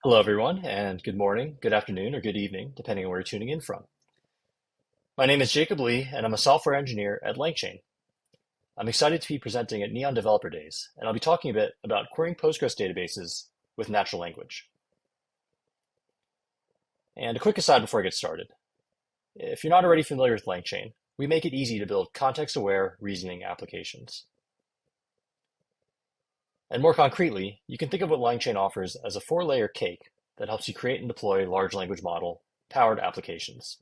Hello, everyone, and good morning, good afternoon, or good evening, depending on where you're tuning in from. My name is Jacob Lee, and I'm a software engineer at LangChain. I'm excited to be presenting at Neon Developer Days, and I'll be talking a bit about querying Postgres databases with natural language. And a quick aside before I get started. If you're not already familiar with LangChain, we make it easy to build context-aware reasoning applications. And more concretely, you can think of what LangChain offers as a four-layer cake that helps you create and deploy large language model-powered applications.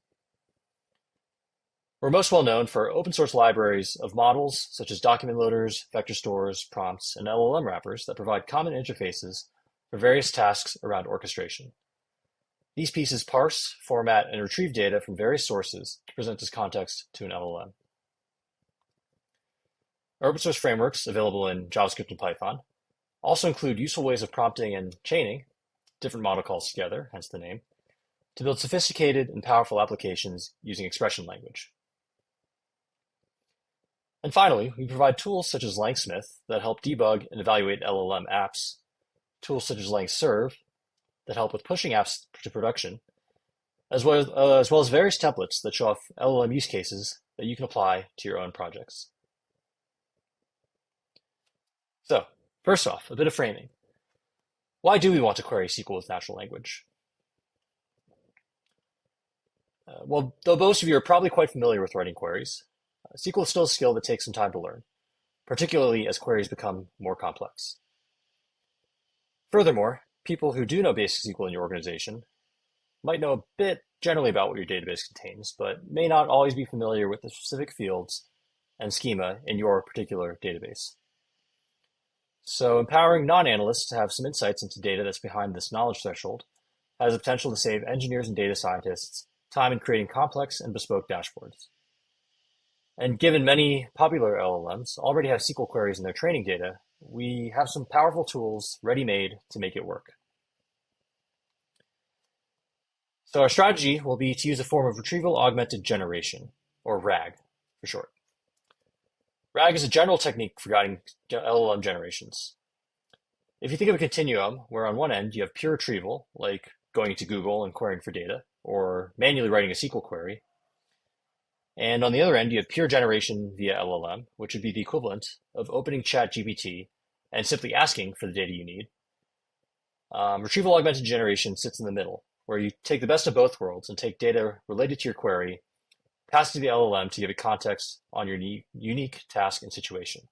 We're most well known for open source libraries of models such as document loaders, vector stores, prompts, and LLM wrappers that provide common interfaces for various tasks around orchestration. These pieces parse, format, and retrieve data from various sources to present as context to an LLM. Our open source frameworks, available in JavaScript and Python, also include useful ways of prompting and chaining different model calls together, hence the name, to build sophisticated and powerful applications using expression language. And finally, we provide tools such as LangSmith that help debug and evaluate LLM apps, tools such as LangServe that help with pushing apps to production, as well as various templates that show off LLM use cases that you can apply to your own projects. So, first off, a bit of framing. Why do we want to query SQL with natural language? Well, though most of you are probably quite familiar with writing queries, SQL is still a skill that takes some time to learn, particularly as queries become more complex. Furthermore, people who do know basic SQL in your organization might know a bit generally about what your database contains, but may not always be familiar with the specific fields and schema in your particular database. So empowering non-analysts to have some insights into data that's behind this knowledge threshold has the potential to save engineers and data scientists time in creating complex and bespoke dashboards. And given many popular LLMs already have SQL queries in their training data, we have some powerful tools ready-made to make it work. So our strategy will be to use a form of retrieval augmented generation, or RAG for short. RAG is a general technique for guiding LLM generations. If you think of a continuum where on one end you have pure retrieval, like going into Google and querying for data, or manually writing a SQL query, and on the other end you have pure generation via LLM, which would be the equivalent of opening ChatGPT and simply asking for the data you need. Retrieval augmented generation sits in the middle, where you take the best of both worlds and take data related to your query, pass it to the LLM to give it context on your unique task and situation.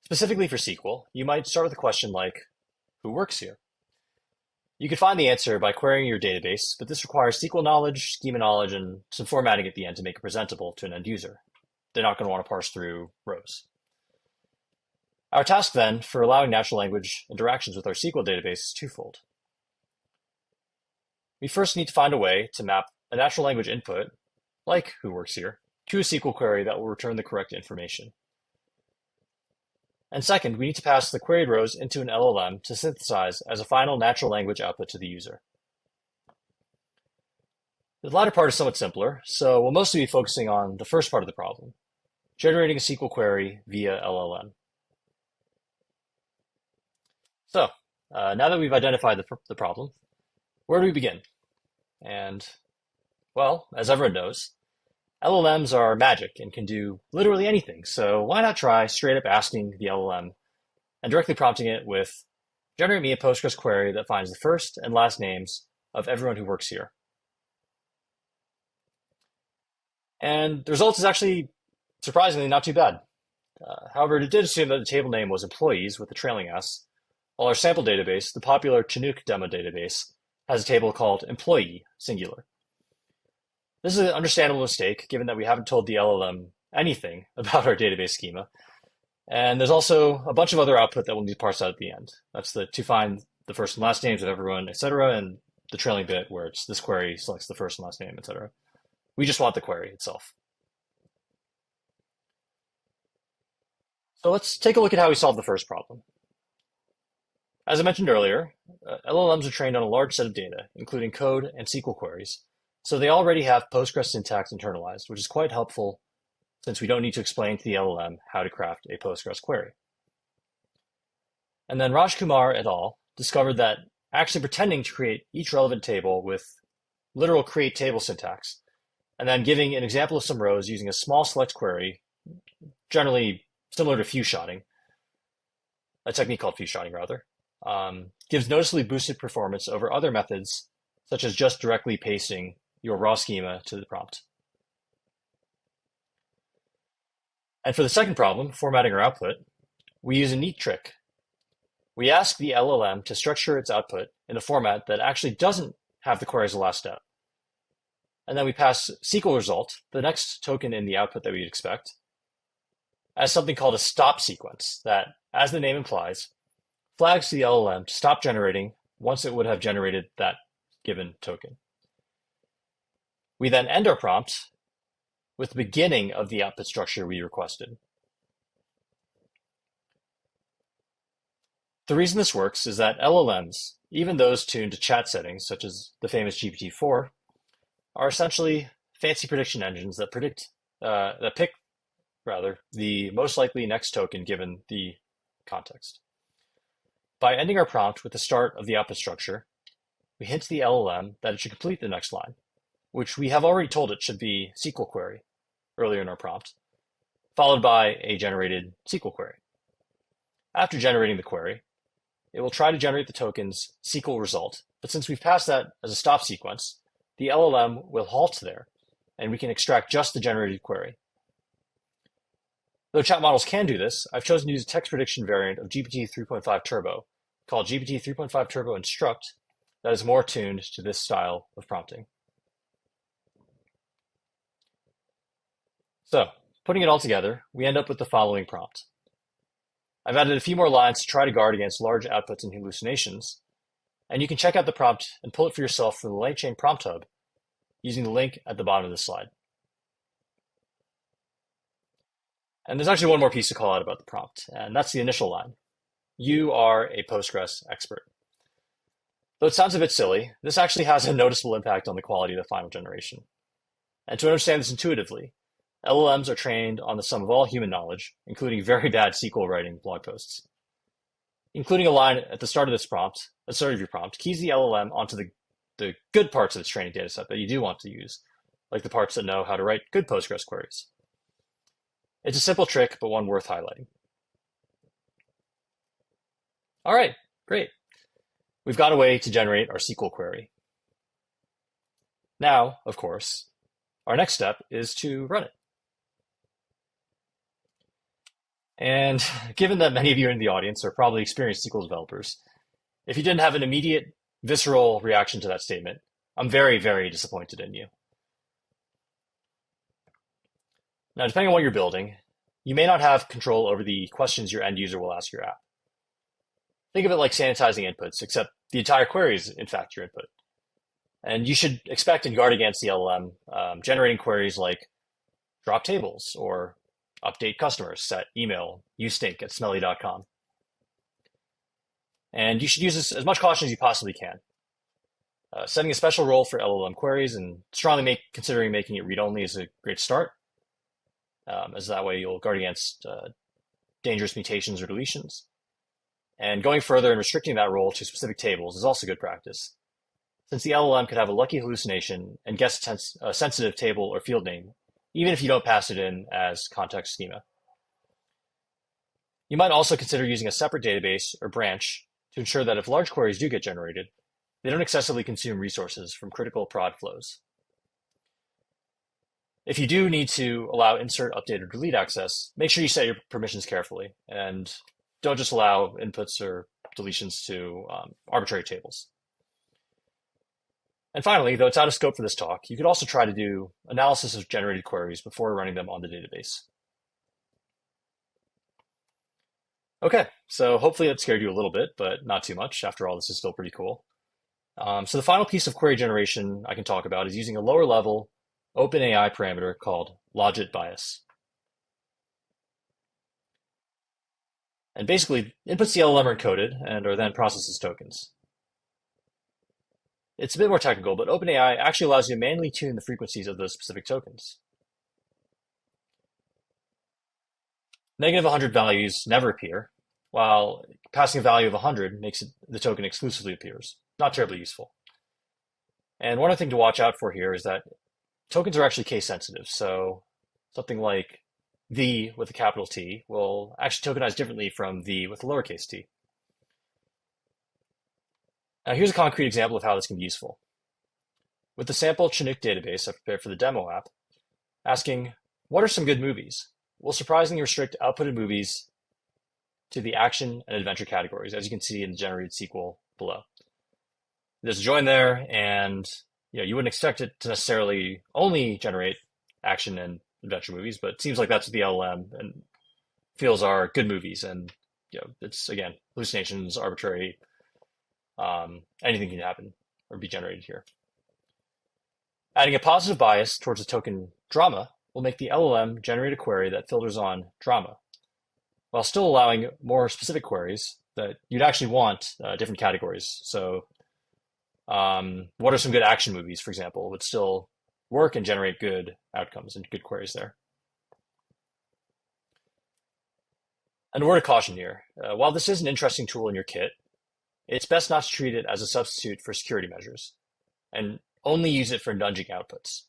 Specifically for SQL, you might start with a question like, who works here? You could find the answer by querying your database, but this requires SQL knowledge, schema knowledge, and some formatting at the end to make it presentable to an end user. They're not going to want to parse through rows. Our task then for allowing natural language interactions with our SQL database is twofold. We first need to find a way to map a natural language input, like who works here, to a SQL query that will return the correct information. And second, we need to pass the queried rows into an LLM to synthesize as a final natural language output to the user. The latter part is somewhat simpler, so we'll mostly be focusing on the first part of the problem, generating a SQL query via LLM. So, now that we've identified the problem, where do we begin? And, well, as everyone knows, LLMs are magic and can do literally anything. So why not try straight up asking the LLM and directly prompting it with, generate me a Postgres query that finds the first and last names of everyone who works here. And the result is actually surprisingly not too bad. However, it did assume that the table name was employees with the trailing S, while our sample database, the popular Chinook demo database, has a table called employee, singular. This is an understandable mistake, given that we haven't told the LLM anything about our database schema. And there's also a bunch of other output that we'll need to parse out at the end. That's to find the first and last names of everyone, etc., and the trailing bit where it's this query selects the first and last name, etc. We just want the query itself. So let's take a look at how we solve the first problem. As I mentioned earlier, LLMs are trained on a large set of data, including code and SQL queries. So they already have Postgres syntax internalized, which is quite helpful since we don't need to explain to the LLM how to craft a Postgres query. And then Raj Kumar et al. Discovered that actually pretending to create each relevant table with literal create table syntax, and then giving an example of some rows using a small select query, generally similar to few-shotting, a technique called few-shotting rather, gives noticeably boosted performance over other methods, such as just directly pasting your raw schema to the prompt. And for the second problem, formatting our output, we use a neat trick. We ask the LLM to structure its output in a format that actually doesn't have the query as the last step. And then we pass SQL result, the next token in the output that we'd expect, as something called a stop sequence that, as the name implies, flags to the LLM to stop generating once it would have generated that given token. We then end our prompt with the beginning of the output structure we requested. The reason this works is that LLMs, even those tuned to chat settings, such as the famous GPT-4, are essentially fancy prediction engines that pick the most likely next token given the context. By ending our prompt with the start of the output structure, we hint to the LLM that it should complete the next line, which we have already told it should be SQL query earlier in our prompt, followed by a generated SQL query. After generating the query, it will try to generate the token's SQL result, but since we've passed that as a stop sequence, the LLM will halt there, and we can extract just the generated query. Though chat models can do this, I've chosen to use a text prediction variant of GPT 3.5 Turbo called GPT 3.5 Turbo Instruct that is more tuned to this style of prompting. So, putting it all together, we end up with the following prompt. I've added a few more lines to try to guard against large outputs and hallucinations, and you can check out the prompt and pull it for yourself from the LangChain prompt hub using the link at the bottom of this slide. And there's actually one more piece to call out about the prompt, and that's the initial line. You are a Postgres expert. Though it sounds a bit silly, this actually has a noticeable impact on the quality of the final generation. And to understand this intuitively, LLMs are trained on the sum of all human knowledge, including very bad SQL writing blog posts. Including a line at the start of your prompt, keys the LLM onto the good parts of its training data set that you do want to use, like the parts that know how to write good Postgres queries. It's a simple trick, but one worth highlighting. All right, great. We've got a way to generate our SQL query. Now, of course, our next step is to run it. And given that many of you in the audience are probably experienced SQL developers, if you didn't have an immediate, visceral reaction to that statement, I'm very, very disappointed in you. Now, depending on what you're building, you may not have control over the questions your end user will ask your app. Think of it like sanitizing inputs, except the entire query is, in fact, your input. And you should expect and guard against the LLM generating queries like drop tables or update customers, set email, you stink at smelly.com. And you should use as much caution as you possibly can. Setting a special role for LLM queries and strongly considering making it read-only is a great start, as that way you'll guard against dangerous mutations or deletions. And going further and restricting that role to specific tables is also good practice, since the LLM could have a lucky hallucination and guess a sensitive table or field name, even if you don't pass it in as context schema. You might also consider using a separate database or branch to ensure that if large queries do get generated, they don't excessively consume resources from critical prod flows. If you do need to allow insert, update, or delete access, make sure you set your permissions carefully and don't just allow inputs or deletions to arbitrary tables. And finally, though it's out of scope for this talk, you could also try to do analysis of generated queries before running them on the database. Okay, so hopefully that scared you a little bit, but not too much. After all, this is still pretty cool. So the final piece of query generation I can talk about is using a lower level OpenAI parameter called logit bias. And basically, inputs the LLM are encoded and are then processed as tokens. It's a bit more technical, but OpenAI actually allows you to manually tune the frequencies of those specific tokens. Negative 100 values never appear, while passing a value of 100 makes the token exclusively appears. Not terribly useful. And one other thing to watch out for here is that tokens are actually case sensitive. So something like the with a capital T will actually tokenize differently from the with a lowercase t. Now here's a concrete example of how this can be useful. With the sample Chinook database I prepared for the demo app, asking, what are some good movies? We'll surprisingly restrict outputted movies to the action and adventure categories, as you can see in the generated SQL below. There's a join there, and you wouldn't expect it to necessarily only generate action and adventure movies, but it seems like that's what the LLM and feels are good movies. And it's, again, hallucinations, arbitrary, anything can happen or be generated here. Adding a positive bias towards the token drama will make the LLM generate a query that filters on drama, while still allowing more specific queries that you'd actually want different categories. So what are some good action movies, for example, would still work and generate good outcomes and good queries there. And a word of caution here. While this is an interesting tool in your kit, it's best not to treat it as a substitute for security measures and only use it for nudging outputs.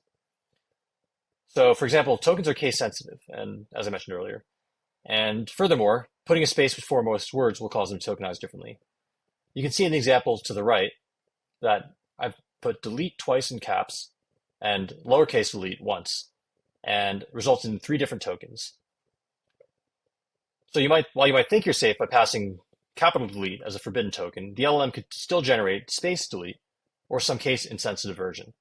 So, for example, tokens are case sensitive, and as I mentioned earlier. And furthermore, putting a space before most words will cause them to tokenize differently. You can see in the example to the right that I've put delete twice in caps and lowercase delete once, and resulted in 3 different tokens. So while you might think you're safe by passing capital delete as a forbidden token, the LLM could still generate space delete or some case insensitive version,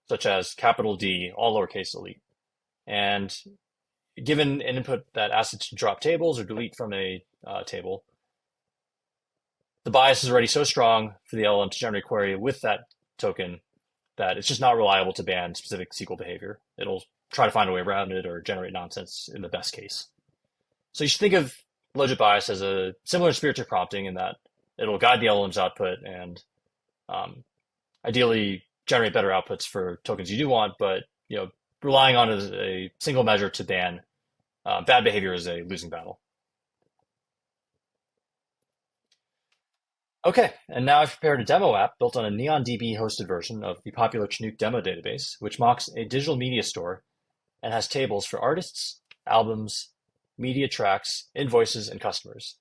such as capital D, all lowercase delete. And given an input that asks it to drop tables or delete from a table, the bias is already so strong for the LLM to generate a query with that token that it's just not reliable to ban specific SQL behavior. It'll try to find a way around it or generate nonsense in the best case. So you should think of logit bias as a similar spirit to prompting in that it'll guide the LLM's output and ideally generate better outputs for tokens you do want, but relying on it as a single measure to ban bad behavior is a losing battle. Okay, and now I've prepared a demo app built on a NeonDB hosted version of the popular Chinook demo database, which mocks a digital media store and has tables for artists, albums, media tracks, invoices, and customers.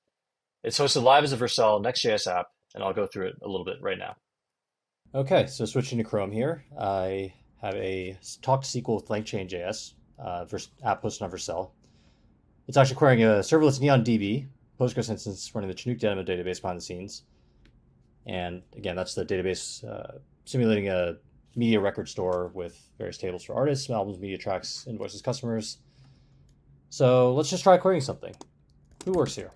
It's hosted live as a Vercel Next.js app, and I'll go through it a little bit right now. Okay, so switching to Chrome here, I have a talk to SQL with LangChain.js app hosted on Vercel. It's actually querying a serverless NeonDB Postgres instance running the Chinook demo database behind the scenes. And again, that's the database simulating a media record store with various tables for artists, albums, media tracks, invoices, customers. So let's just try querying something. Who works here?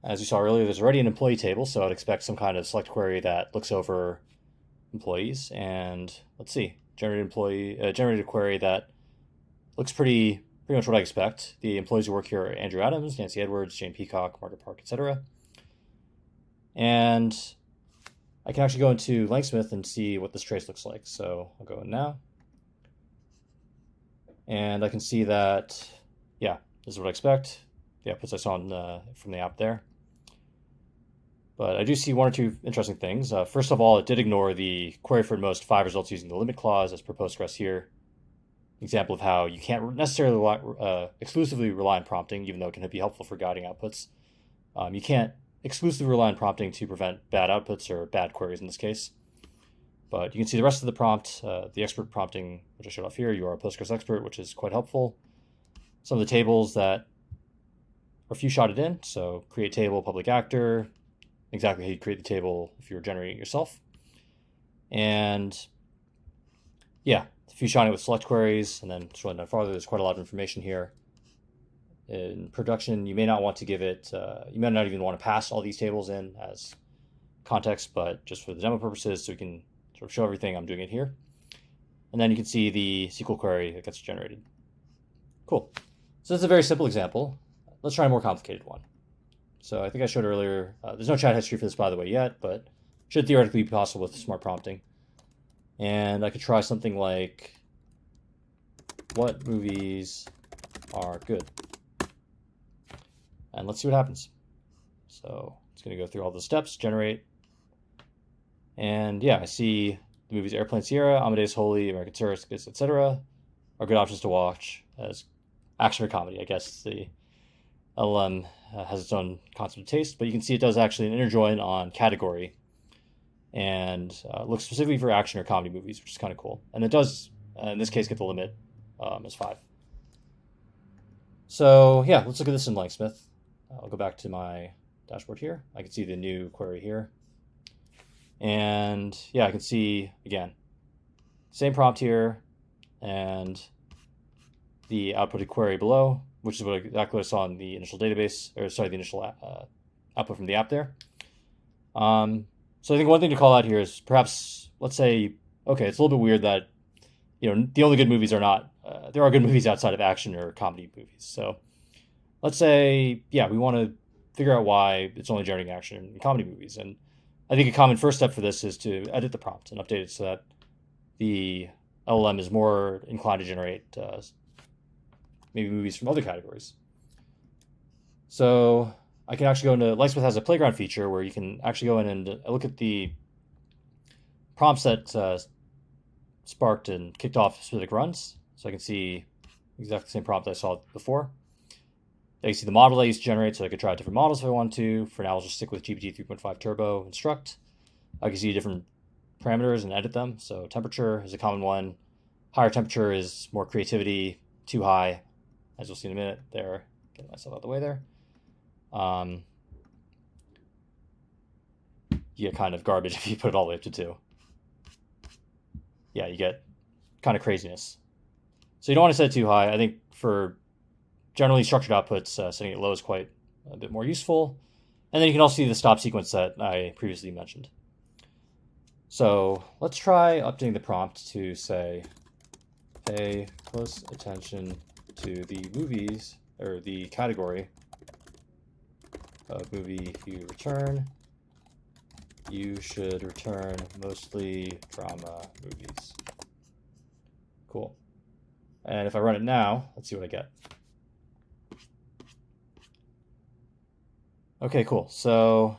As you saw earlier, there's already an employee table, so I'd expect some kind of select query that looks over employees. And let's see, generated a query that looks pretty much what I expect. The employees who work here are Andrew Adams, Nancy Edwards, Jane Peacock, Margaret Park, etc. And I can actually go into Langsmith and see what this trace looks like. So I'll go in now. And I can see that, yeah, this is what I expect. The outputs I saw from the app there. But I do see 1 or 2 interesting things. First of all, it did ignore the query for most 5 results using the limit clause as per Postgres here. Example of how you can't necessarily exclusively rely on prompting, even though it can be helpful for guiding outputs. You can't exclusively rely on prompting to prevent bad outputs or bad queries in this case. But you can see the rest of the prompt, the expert prompting, which I showed off here. You are a Postgres expert, which is quite helpful. Some of the tables that are few shotted in. So create table, public actor, exactly how you create the table if you're generating it yourself. And yeah, if you shot it with select queries and then scrolling down farther, there's quite a lot of information here. In production, you may not want to give it, you may not even want to pass all these tables in as context, but just for the demo purposes, so we can sort of show everything, I'm doing it here. And then you can see the SQL query that gets generated. Cool. So this is a very simple example. Let's try a more complicated one. So I think I showed earlier, there's no chat history for this, by the way, yet, but should theoretically be possible with smart prompting. And I could try something like, what movies are good? And let's see what happens. So it's going to go through all the steps, generate. And yeah, I see the movies Airplane Sierra, Amadeus Holy, American Circus, etc. are good options to watch as action or comedy. I guess the LLM has its own concept of taste, but you can see it does actually an inner join on category and looks specifically for action or comedy movies, which is kind of cool. And it does, in this case, get the limit as 5. So yeah, let's look at this in LangSmith. I'll go back to my dashboard here. I can see the new query here. And yeah, I can see, again, same prompt here and the outputted query below, which is exactly what I saw in the initial database, or sorry, the initial output from the app there. So I think one thing to call out here is perhaps, let's say, okay, it's a little bit weird that, the only good movies are not, there are good movies outside of action or comedy movies. So let's say, yeah, we want to figure out why it's only generating action and comedy movies. And I think a common first step for this is to edit the prompt and update it so that the LLM is more inclined to generate maybe movies from other categories. So I can actually go into, LangSmith has a playground feature where you can actually go in and look at the prompts that sparked and kicked off specific runs. So I can see exactly the same prompt I saw before. I can see the model I used to generate, so I could try different models if I want to. For now, I'll just stick with GPT 3.5 Turbo Instruct. I can see different parameters and edit them. So temperature is a common one. Higher temperature is more creativity. Too high, as you'll see in a minute there. Get myself out of the way there. You get kind of garbage if you put it all the way up to 2. Yeah, you get kind of craziness. So you don't want to set it too high. I think for generally structured outputs, setting it low is quite a bit more useful. And then you can also see the stop sequence that I previously mentioned. So let's try updating the prompt to say, pay close attention to the movies, or the category of movie you return. You should return mostly drama movies. Cool. And if I run it now, let's see what I get. Okay, cool. So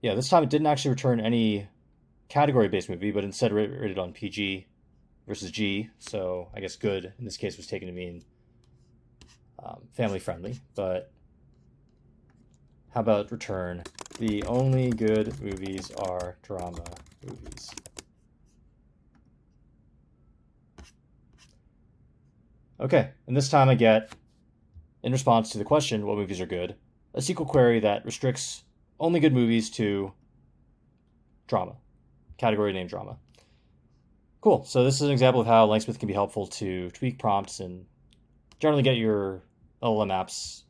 yeah, this time it didn't actually return any category-based movie, but instead rated on PG versus G. So I guess good in this case was taken to mean family-friendly. But how about return? The only good movies are drama movies. Okay, and this time I get, in response to the question, what movies are good, a SQL query that restricts only good movies to drama, category named drama. Cool, so this is an example of how LangSmith can be helpful to tweak prompts and generally get your LLM apps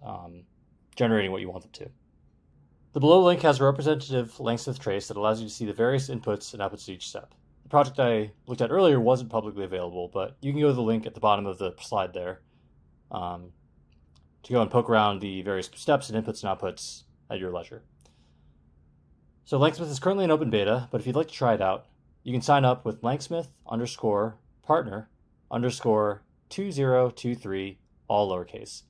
generating what you want them to. The below link has a representative LangSmith trace that allows you to see the various inputs and outputs to each step. The project I looked at earlier wasn't publicly available, but you can go to the link at the bottom of the slide there to go and poke around the various steps and inputs and outputs at your leisure. So LangSmith is currently in open beta, but if you'd like to try it out, you can sign up with LangSmith_partner_2023, all lowercase.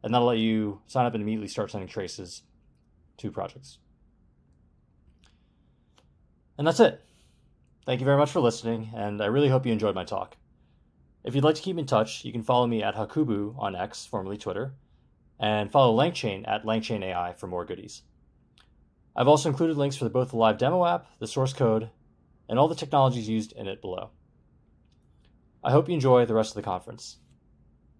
And that'll let you sign up and immediately start sending traces to projects. And that's it. Thank you very much for listening, and I really hope you enjoyed my talk. If you'd like to keep in touch, you can follow me at Hakubu on X, formerly Twitter, and follow LangChain at LangChain AI for more goodies. I've also included links for both the live demo app, the source code, and all the technologies used in it below. I hope you enjoy the rest of the conference.